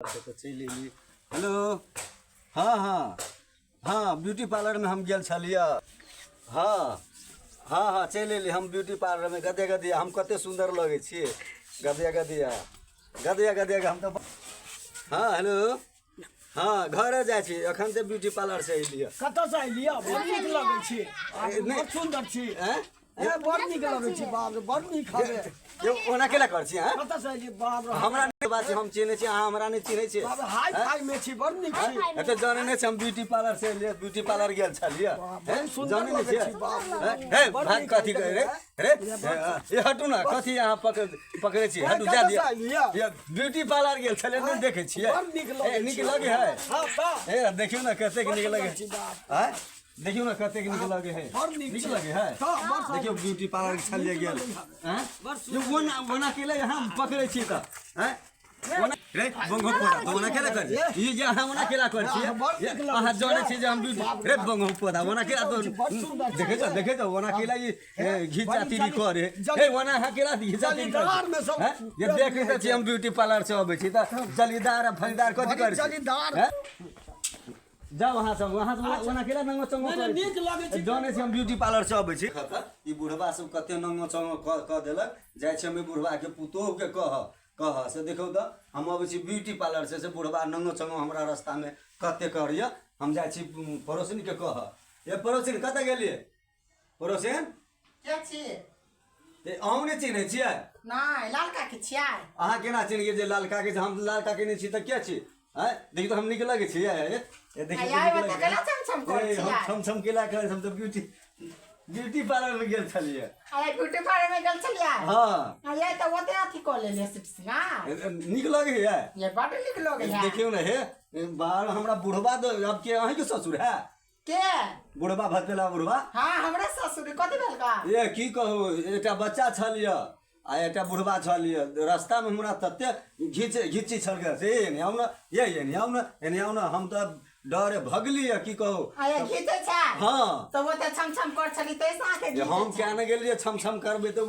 तो चल Eli. Hello हाँ हाँ हाँ ब्यूटी पार्लर में हम गेल छलिए। हाँ हाँ हाँ चल एली हम ब्यूटी पार्लर में। गदे गदिया हम कते सुंदर लगे छे। गदिया गदिया गदिया गदिया हम तो। हाँ हेलो हाँ घरे जाए छी अखन से ब्यूटी पार्लर से एलिए। कत से एलिए? बड़ नीक लगे छी, बड़ सुंदर छी। ए बड़ नीक लगे छी, बाप रे बड़ नीक हवे। ये ओना केला कर छी? हां कत से एलिए? बाप रे हमरा नहीं बात हम चिन्हे छी, अहाँ हमरा नहीं चिन्हे छी। बाप रे हाई फाई में छी, बड़ नीक छी। एते जाने नहीं हम ब्यूटी पार्लर से एलिए। ब्यूटी पार्लर गेल छलिए। जाने नहीं छी हे भाग कथी करे रे रे ये हटू ना कथी यहाँ पकड़े छी। हटू जा दिया ये ब्यूटी पार्लर गेल छलिए नहीं देखे छी। निक लगे है। हां बा ए देखियो ना कते निक लगे हैं। देखियो ना कते निक लगे है। निक लगे है। देखियो ब्यूटी पार्लर छलिए गेल हैं। ये वना के लिए हम पकड़े छी त हैं रे बंगो पोदा तो वना केला कर ये जे हम वना केला कर छी। अहाँ जाने छी जे हम ब्यूटी रे बंगो पोदा वना केला तो देखे तो वना केला ये घिचा तीरी करे हे वना हा केला घिचा तीरी करे। ये देखे छी हम ब्यूटी पार्लर से आबे छी त जलीदार फरीदार कथि कर छी। जाओ वहाँ से वना केला नंगो चंगो कर नीक लागे छी। जाने छी हम ब्यूटी पार्लर से आबे छी। ई बुढ़वा सब कते नंगो चंगो क देलक। जाय छी हम बुढ़वा के पुतोह के कह से देखो तो हम आबे छी ब्यूटी पार्लर से बुढ़वा नंगो चंगो हमरा रास्ता में कते करिए। हम जाय छी पड़ोसिन के कह ए पड़ोसिन कत गेलिए? पड़ोसिन के छी? ए अहूँ नहीं चिन्हे छियै? नहीं लालका के छियै। अहाँ केना चिन्ह जे लालका के? हम लालका के नहीं छी त के छी? हैं देखि तो हम निक लगे छी। ये देखि हम छम केला कर हम तो ब्यूटी पार्लर में गेल छलिए। अरे ब्यूटी पार्लर में गेल छलिए। हां ये तो ओते अथी को ले सिंगार निक लगे है। ये बड़ निक लगे है। देखियो ना हे बाहर हमरा बुढ़वा दो अब के अहीं के ससुर है के? बुढ़वा भतेला बुढ़वा। हां हमरा ससुर कथि भेल का? ये की कहू एकटा बच्चा छलिए आ एकटा बुढ़वा छलिए। रास्ता में हमरा तते घिची छलके से नहीं आउ ना ये नहीं आउ ना हम तो डरे भगलिए की कहू। आए घिचे छ। हां तो वो तो छम छम कर छली तै सा के हम क्या न गेलिए छम छम करबे तो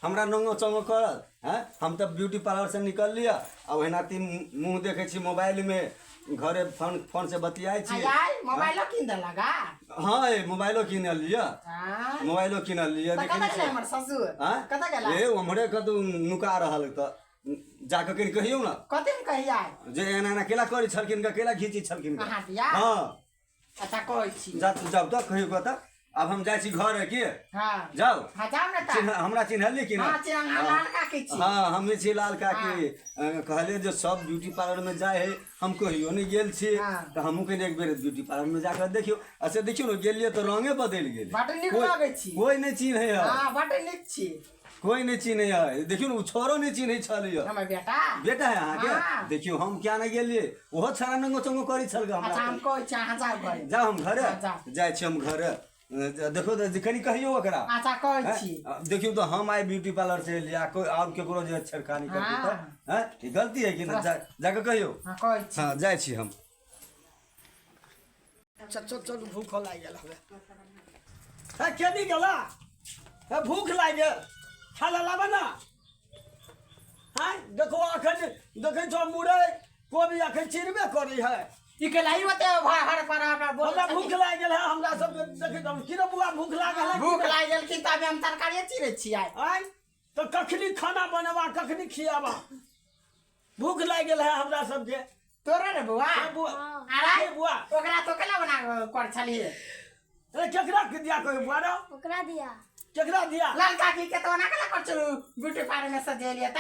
हमरा नंगो चंगो करल हैं। हम तो ब्यूटी पार्लर से निकल लिया अब एना तीन मुंह देखे छी मोबाइल में घरे फोन से बतियाई छी। यार मोबाइलो किन दे लगा। हां ए मोबाइलो किन लिया। हां मोबाइलो किन लिया। देखे छी हमर ससुर कत गेला? ए हमरे कतु नुका रहल त जाके कहीं कहियो ना कथि कहिया जे एना केला करी छलकिन का केला घिची छलकिन का। हां अच्छा कहै छी जाओ तो कहियो कत अब हम जाय छी घर है के। हां जाओ हां जाओ ना त हमरा चिन्हली कि ना? हां चिन्ह लालका के छी। हां हम छी लालका के कहले जो सब ब्यूटी पार्लर में जाए है हम कहियो नहीं गेल छी तो हमहू के एक बेर ब्यूटी पार्लर में जाकर देखियो। अच्छा देखियो ना गेलिए तो रंगे बदल गेल। बड़ नीक लागे छी। कोई नहीं चिन्हे है। हां बड़ नीक छी। कोई नहीं चिन्हे है। देखियो ना छोरो नहीं चिन्हे छलिए। हमर बेटा बेटा है अहाँ के? देखियो हम क्या नहीं गेलिए ओहो छरा नंगो चंगो करी छल हमरा। अच्छा हम कहै छी अहाँ जाओ घर। जाओ हम घरे जाय छी हम घरे। देखो तो कनी कहियो ओकरा। अच्छा कहै छी देखियो तो हम आए ब्यूटी पार्लर से लिया कोई और केकरो जे छरकानी करती त हैं ई गलती है कि ना? जाके कहियो। हां कहै छी। हां जाय छी हम। चल भूख लाग गेल हवे। है केनी गेला? है भूख लाग गेल खाला लाबा ना। हां देखो अखन देखे छो मुड़े कोबी अखन चिरबे करी है। ई के लाई होते हर पर हमरा बोल। हमरा भूख लाग गेल है। हमरा सब देखे तो किरो बुआ भूख लागल है। भूख लाग गेल कि तबे हम तरकारी चिरै छियै। आय तो कखनी खाना बनवा कखनी खियावा भूख लाग गेल है हमरा सब के। तोरे रे बुआ अरे बुआ ओकरा तो केला बना कर छली? अरे केकरा के दिया कोई बुआ रो? ओकरा दिया। केकरा दिया? ललका की के तो ना केला कर चलू ब्यूटी पार्लर में सजेलिए त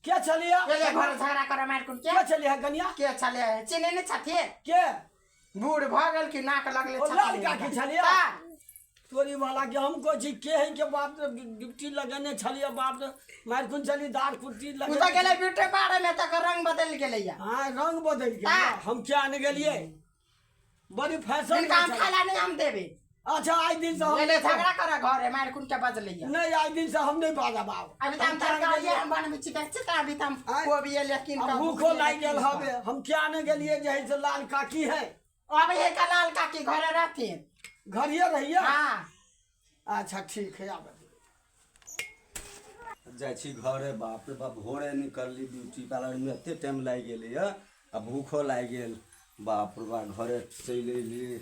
क्या चलिया? ये घर झगड़ा कर मार कुन के क्या चलिया कन्या? के छले चिने ने छथे के बूढ़ भगल की नाक लगले छथे। ललका की छलिया? तोरी वाला के हमको जी के है के बाप रे ड्यूटी लगने छलिया बाप रे मार कुन चली दार कुर्ती लगे। उ तो गेले ब्यूटी पार्लर में तक रंग बदल गेले या। हां रंग बदल गया। हम क्या आने गेलिए बड़ी फैशन काम खाला नहीं हम देबे। अच्छा आज दिन से हम ले झगड़ा कर घर मार कुन के बजले या। नहीं आज दिन से हम नहीं बाजा बाप। अभी हम तरकारी हम बन में चिपक चिता अभी हम कोबी लेकिन का भूखो लाग गेल हवे। हम क्या आने गेलिए जैसे से लाल काकी है। अब ये का लाल काकी घरे रहती घरिए रहिए। हां अच्छा ठीक है आबे जाय छी घरे बाप रे बाप भोरे निकलली ब्यूटी पार्लर में एते टाइम लाग गेलै। अब भूखो लागि गेल बाप रे बा घरे चलि एलिए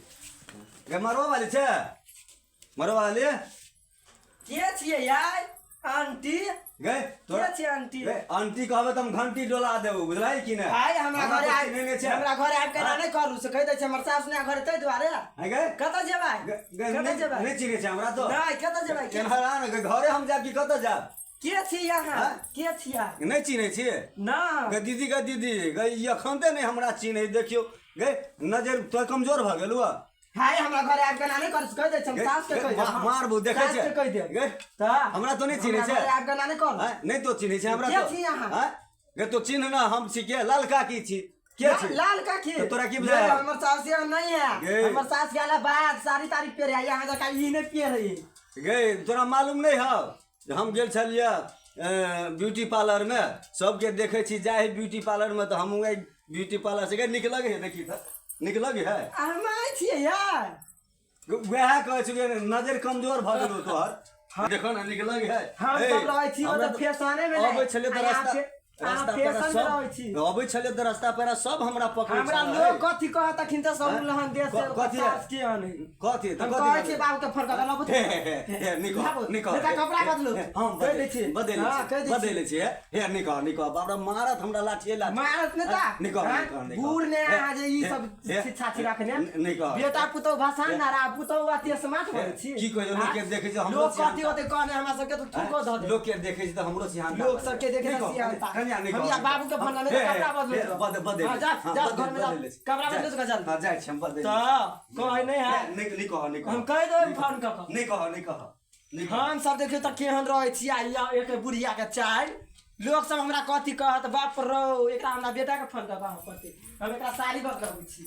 गे मरवा वाली छै मरवा वाली के छियै यार आंटी गे तोरा के छियै आंटी गे आंटी कहबे त हम घंटी डोला देबो बुझलाई कि ने हाय हमरा घरे तो आइ चिन्हने छै। हमरा घरे आबि के नहि करू से कहि दै छै हमर सास ने घरे तै दुआरे है गे कतऽ जेबै कतऽ जेबै नहीं चिन्है छै हमरा तो नहीं कतऽ जेबै केनहरा ने घरे हम जाब कि कतऽ जाब के छी यहाँ के छियै नहीं चिन्है छियै ना गे दीदी गे ई अखनते नहीं हमरा चिन्है देखियो गे नजर तो कमजोर भ गेलु हाय हमरा घरे आबि के नहि करू से कहि दै छै हम सास के कहि दे मारबो देखै छै कहि दे गे त हमरा तो नहीं चिन्है छै घरे आबि के नहि करू हैं? नहीं तो चिन्है छै हमरा के तो छी अहाँ? हैं? गे तो चिन्ह ना हम छी के ललका की छी के छी लाल का की तो तोरा की ये बुझाय? हमर सास के नहीं है गे। हमर सास के आला बाद सारी तारीख पे रही यहाँ जका ई नहीं पे रही गे तोरा मालूम नहीं हौ जे हम गेल छलिए ब्यूटी पार्लर में सबके देखै छी जाए ब्यूटी पार्लर में तो हम ब्यूटी पार्लर से गे नीक लगे है देखी त नीक लगे है हम आइ छियै यार वह कहै छी गे नजर कमजोर भ गेलो तोहर देखो ना नीक लगे है हम ए, सब रहै छी हमरा मतलब फैशने में अबै छलिए त रास्ता रास्ता पेरा फैशन में रहै छी सब अबै छलिए त रास्ता पेरा सब हमरा पकड़ै हमरा लोग कथी कहत तखिन त सब लहन देश से कथी है? सास के आने कथी त हम कथी कहै छी बाबू के फोन कर लब निको बेटा कपड़ा बदलू हम कहि दै छी बदलै हाँ, कहि दै छी। बदलै छी हे निको बाबरा मारत हमरा लाठिए लाठी मारत ने ता निको बूढ़ ने आज ई सब शिक्षा छी रखने निको बेटा पुतौ भाषण ना रा पुतौ अति स्मार्ट होइ छी की कहियो लोग के देखै छै हमरो लोग कथी होते कहने हमरा सबके तो ठुको द दे लोग के देखै छै त हमरो सिहान लोग सबके देखे त सियानता हम या बाबू के फोन ले कपड़ा बदलू बदल हाँ, जा घर में जा कपड़ा बदलू तो चल हां जाय छी हम बदल त कहै नहीं है निको हम कह दो फोन क क निको हम सब देखियो त केहन रहै छी आ एक बुढ़िया के चाय लोग सब हमरा कथी कहत बाप रो एकटा हमरा बेटा के फोन कर बाप कथी हम एकरा साली बात करबै छी